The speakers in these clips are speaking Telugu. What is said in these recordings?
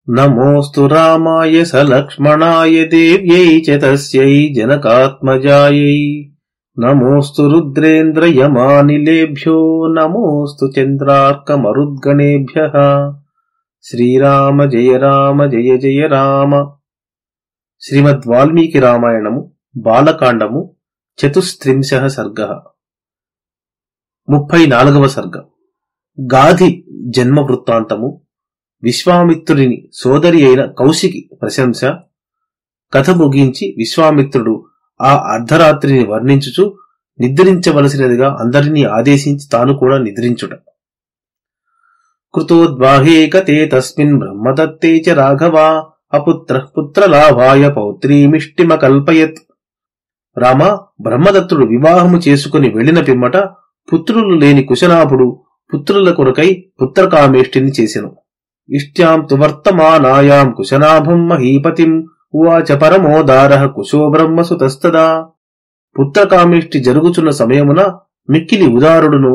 నమోస్తు రామాయ సలక్ష్మణాయ దేవ్యై చ తస్యై జనకాత్మజాయై. నమోస్తు రుద్రేంద్రయమానిలేభ్యో నమోస్తు చంద్రార్కమరుద్గణేభ్యః. శ్రీరామ జయ రామ జయ జయ రామ. శ్రీమద్ వాల్మీకి రామాయణము బాలకాండము 34 సర్గః. 34వ సర్గం. గాధి జన్మ వృత్తాంతము, విశ్వామిత్రుని సోదరి అయిన కౌశికి ప్రశంస. కథ ముగించి విశ్వామిత్రుడు ఆ అర్ధరాత్రిని వర్ణించుచు నిద్రించవలసినదిగా అందరినీ ఆదేశించి తాను కూడా నిద్రించుట. కృతోద్వాహే గతే తస్మిన్ బ్రహ్మదత్తే చ రాఘవా అపుత్రః పుత్రలాభాయ పౌత్రీమిష్టిమకల్పయత్. రామ, బ్రహ్మదత్తుడు వివాహము చేసుకుని వెళ్లిన పిమ్మట పుత్రులు లేని కుశనాభుడు పుత్రుల కొరకై పుత్రకామేష్టిని చేసెను. ఇష్ట్యాం తు వర్తమానాయాం కుశనాభం మహీపతిం ఉవాచ పరమోదారః కుశో బ్రహ్మసుతస్తదా. పుత్రకామేష్టి జరుగుచున్న సమయమున మిక్కిలి ఉదారుడును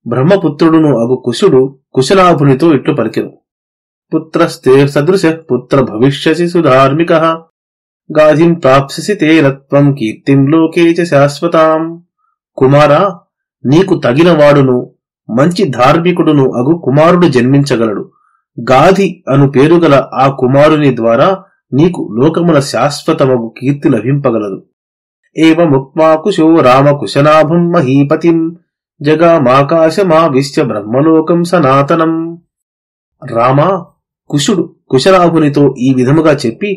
బ్రహ్మపుత్రుడును అగు కుశుడు కుశనాభునితో ఇట్లు పలికెను. పుత్రస్తే సదృశః పుత్ర భవిష్యసి సుధార్మికః గాధిం ప్రాప్స్యసి తేన త్వం కీర్తిం లోకే చ శాశ్వతాం. కుమారా, నీకు తగినవాడును మంచి ధార్మికుడును అగు కుమారుడు జన్మించగలడు. గాధి అను పేరుగల ఆ కుమారుని ద్వారా నీకు లోకమున శాశ్వతమగు కీర్తి లభింపగలదు. ఏవముక్త్వా కుశో రామ కుశనాభం మహీపతిం జగామాకాశమావిశ్య బ్రహ్మలోకం సనాతనం. రామ, కుశుడు కుశనాభునితో ఈ విధముగా చెప్పి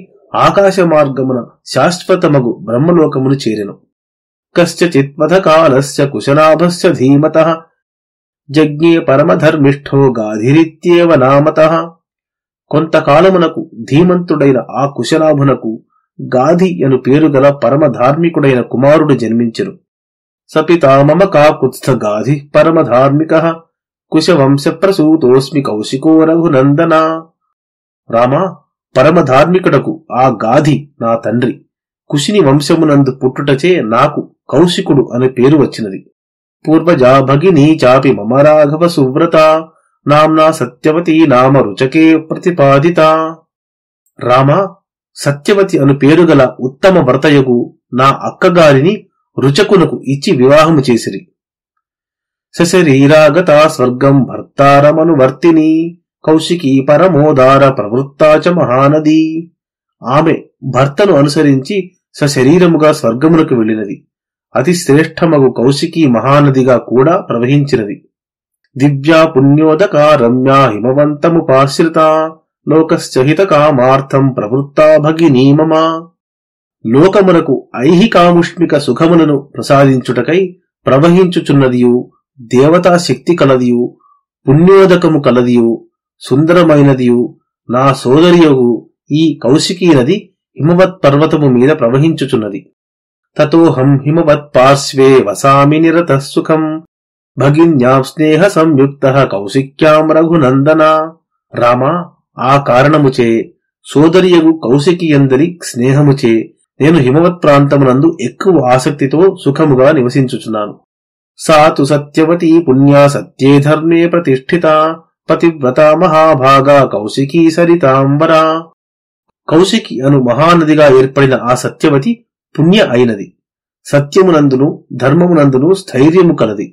ఆకాశ మార్గమున శాశ్వతమగు బ్రహ్మలోకమును చేరెను. కశ్చిత్వథ కాలస్య కుశనాభస్య ధీమతః జజ్ఞే పరమధర్మిష్ఠో గాధిరిత్యేవ నామతః. కొంతకాలమునకు ధీమంతుడైన ఆ కుశనాభునకు గాధి అను పేరుగల పరమధార్మికుడైన కుమారుడు జన్మించెను. సపితా మమ కాకుత్స్థ గాధి పరమధార్మికః కుశవంశ ప్రసూతోస్మి కౌశికో రఘునందన. రామ, పరమధార్మికుడకు ఆ గాధి నా తండ్రి. కుశిని వంశమునందు పుట్టుటచే నాకు కౌశికుడు అనే పేరు వచ్చినది. పూర్వజా భగినీ చాపి మమ రాఘవ సువ్రత నామ్నా సత్యవతి నామ రుచకే ప్రతిపాదిత. రామ, సత్యవతి అను పేరుగల ఉత్తమ భర్తయగు నా అక్కగారిని రుచకునకు ఇచ్చి వివాహము చేసిరి. సశరీరాగతా స్వర్గం భర్తారమనువర్తిని కౌశికీ పరమోదార ప్రవృత్తా చ మహానది. ఆమె భర్తను అనుసరించి సశరీరముగా స్వర్గమునకు వెళ్ళినది. అతి శ్రేష్టమగు కౌశికీ మహానదిగా కూడా ప్రవహించినది. దివ్యా పుణ్యోదకా రమ్యా హిమవంతముపాశ్రిత లోకస్య హితకామార్థం ప్రవృత్తా భగినీ మమ. లోకమునకు ఐహికాముష్మిక సుఖములను ప్రసాదించుటకై ప్రవహించుచున్నదియు, దేవతా శక్తి కలదియు, పుణ్యోదకము కలదియు, సుందరమైనదియు నా సోదరియగు ఈ కౌశికీ నది హిమవత్ పర్వతము మీద ప్రవహించుచున్నది. తతోహం హిమవత్ పార్శ్వే వసామి నిరతః సుఖం భగిన్యాం స్నేహ సంయుక్తః కౌశిక్యాం రఘునందన. రామ, ఆ కారణముచే సోదరియగు కౌశికియందరి స్నేహముచే నేను హిమవత్ ప్రాంతమునందు ఎక్కువ ఆసక్తితో సుఖముగా నివసించుచున్నాను. సా తు సత్యవతీ పుణ్యా సత్యే ధర్మే ప్రతిష్ఠిత పతివ్రత మహాభాగా కౌశికీ సరితాంబరా. కౌశికి అను మహానదిగా ఏర్పడిన ఆ సత్యవతి పుణ్య అయినది. సత్యమునందును ధర్మమునందును స్థైర్యము కలది.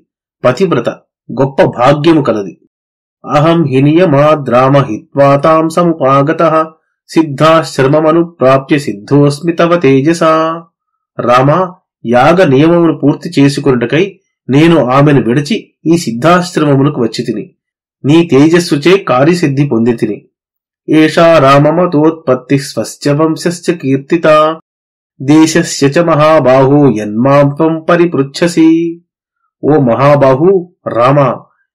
పతివ్రత, గొప్ప భాగ్యము కలది. అహం హినియమాద్రామ హిత్వా తాం సముపాగతః సిద్ధాశ్రమమను ప్రాప్య సిద్ధోస్మి తవ తేజసా. రామ, యాగ నియమమును పూర్తి చేసుకొనుటకై నేను ఆమెను విడిచి ఈ సిద్ధాశ్రమమునకు వచ్చి తిని నీ తేజస్సుచే కార్యసిద్ధి పొంది తిని. ఏషా రామమతోత్పత్తి స్వస్య వంశస్య కీర్తిత దేశస్య చ మహాబాహో యన్మాం త్వం పరిపృచ్ఛసి. ఓ మహాబాహు రామ,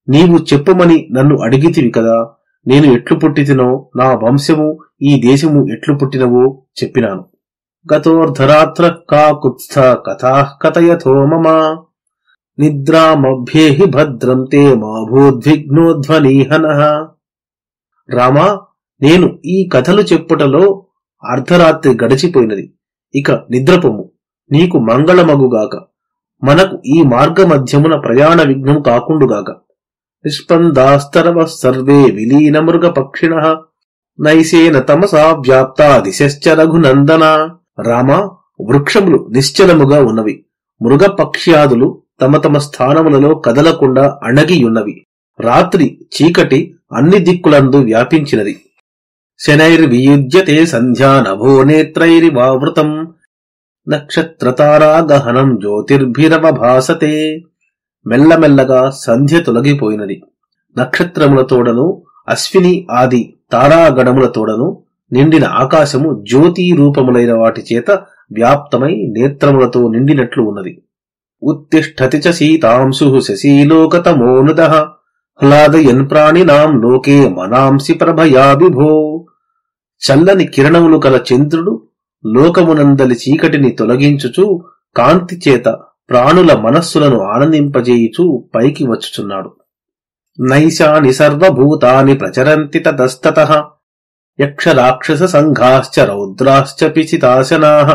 నీవు చెప్పుమని నన్ను అడిగితివి కదా. నేను ఎట్లు పుట్టితినో, నా వంశము ఈ దేశము ఎట్లు పుట్టినవో చెప్పినాను. గతోర్ధరాత్ర కాకుత్స్థ కథాః కథయథో మమ నిద్రామభ్యేహి భద్రం తే మా భూద్విఘ్నోధ్వనీహనః. రామా, నేను ఈ కథలు చెప్పుటలో అర్ధరాత్రి గడిచిపోయినది. ఇక నిద్రపొమ్ము, నీకు మంగళమగుగాక. మనకు ఈ మార్గ మధ్యమున ప్రయాణ విఘ్నం కాకుండుగాక. నిష్పందాస్తరవ సర్వే విలీన మృగ పక్షిణః నైసేన తమసా వ్యాప్తా దిశశ్చ రఘునందన. రామ, వృక్షములు నిశ్చలముగా ఉన్నవి. మృగపక్ష్యాదులు తమ తమ స్థానములలో కదలకుండా అణగియున్నవి. రాత్రి చీకటి అన్ని దిక్కులందు వ్యాపించినది. శనైర్వియుజ్యతే సంధ్యా నభో నేత్రైరివావృతం నక్షత్రతారాగహనం జ్యోతిర్భిరవభాసతే. మెల్లమెల్లగా సంధ్య తొలగిపోయినది. నక్షత్రములతోడను అశ్విని ఆది తారాగణములతోడను నిండిన ఆకాశము జ్యోతి రూపములైన వాటి చేత వ్యాప్తమై నేత్రములతో నిండినట్లు ఉన్నది. ఉత్తిష్ఠతి చ సీతాంశు శశీలోకతమోనుదః హ్లాదయన్ ప్రాణినాం లోకే మనాంసి ప్రభయా విభో. చల్లని కిరణములు కల చంద్రుడు లోకమునందలి చీకటిని తొలగించుచు కాంతి చేత ప్రాణుల మనస్సులను ఆనందింపజేయుచు పైకి వచ్చుచున్నాడు. నైశాని సర్వభూతాని ప్రచరంతి తతస్తతః యక్ష రాక్షస సంఘాశ్చ రౌద్రాశ్చ పిచితాశనాః.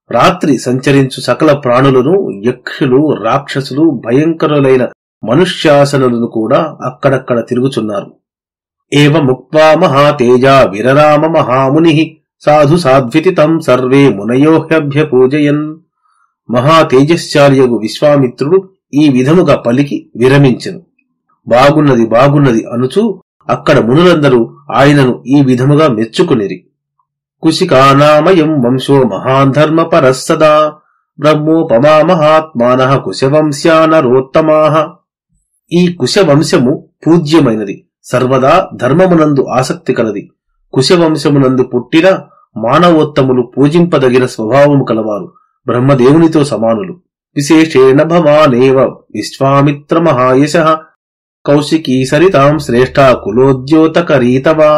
రాత్రి సంచరించు సకల ప్రాణులను యక్షులు, రాక్షసులు, భయంకరులైన మనుష్యాసనులను కూడా అక్కడక్కడ తిరుగుచున్నారు. ఏవముక్త్వా మహాతేజా విరరామ మహామునిః సాధు సాధ్వితి తం సర్వే మునయోహ్యభ్యపూజయన్. మహాతేజశ్చార్యగు విశ్వామిత్రుడు ఈ విధముగా పలికి విరమించెను. బాగున్నది బాగున్నది అనుచూ అక్కడ మునులందరూ ఆయనను ఈ విధముగా మెచ్చుకునిరి. కుశికానామయం వంశో మహాన్ ధర్మపరః సదా బ్రహ్మోపమా మహాత్మానః కుశవంశ్యా నరోత్తమాః. ఈ కుశవంశము పూజ్యమైనది, సర్వదా ధర్మమునందు ఆసక్తి కలది. కుశవంశమునందు పుట్టిన మానవోత్తములు పూజింపదగిన స్వభావము కలవారు, బ్రహ్మదేవునితో సమానులు. విశేషేణ భవానేవ విశ్వామిత్ర మహాయశః కౌశికీ సరితాం శ్రేష్టా కులోద్యోతకరీతవా.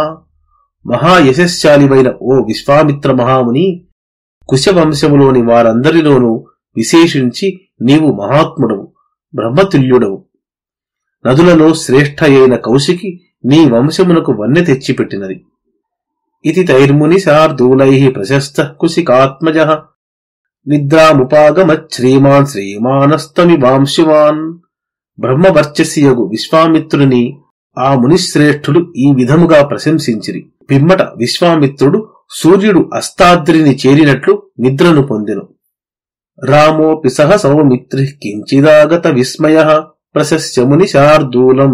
మహాయశశ్శాలివైన ఓ విశ్వామిత్ర మహాముని, కుశవంశములోని వారందరిలోనూ విశేషించి నీవు మహాత్ముడవు, బ్రహ్మతుల్యుడవు. నదులలో శ్రేష్ఠ అయిన కౌశికి నీ వంశమునకు వన్నె తెచ్చిపెట్టినది. ఇతి తైర్ముని శార్దూలైః ప్రశస్తః కుశికాత్మజః నిద్రాముపాగమత్ శ్రీమాన్ శ్రీమానస్తమివాంశువాన్. బ్రహ్మవర్చస్సియగు విశ్వామిత్రుని ఆ మునిశ్రేష్ఠులు ఈ విధముగా ప్రశంసించిరి. పిమ్మట విశ్వామిత్రుడు సూర్యుడు అస్తాద్రిని చేరినట్లు నిద్రను పొందెను. రామోపి సహ సౌమిత్రిః కించిదాగత విస్మయః ప్రశస్య ముని శార్దూలం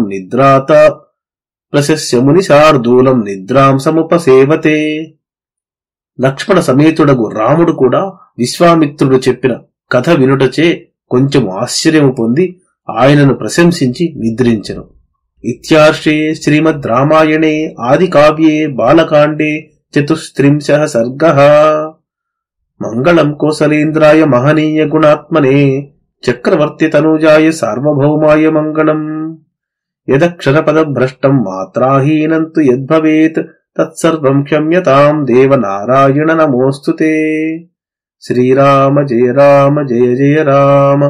నిద్రాం సముపసేవతే. లక్ష్మణ సమేతుడగు రాముడు కూడా విశ్వామిత్రుడు చెప్పిన కథ వినుటచే కొంచెం ఆశ్చర్యము పొంది ఆయనను ప్రశంసించి నిద్రించెను. ఇత్యార్షే శ్రీమద్ రామాయణే ఆది కావ్యే బాలకాండే 34 సర్గః. మంగళం కోసలేంద్రాయ మహనీయ గుణాత్మనే చక్రవర్తి తనూజాయ సార్వభౌమాయ మంగళం. యదక్షరపదభ్రష్టం మాత్రాహీనంతు యద్భవేత్ తత్సర్వం క్షమ్యతాం దేవ నారాయణ నమోస్తుతే. శ్రీరామ జయ రామ జయ జయ రామ.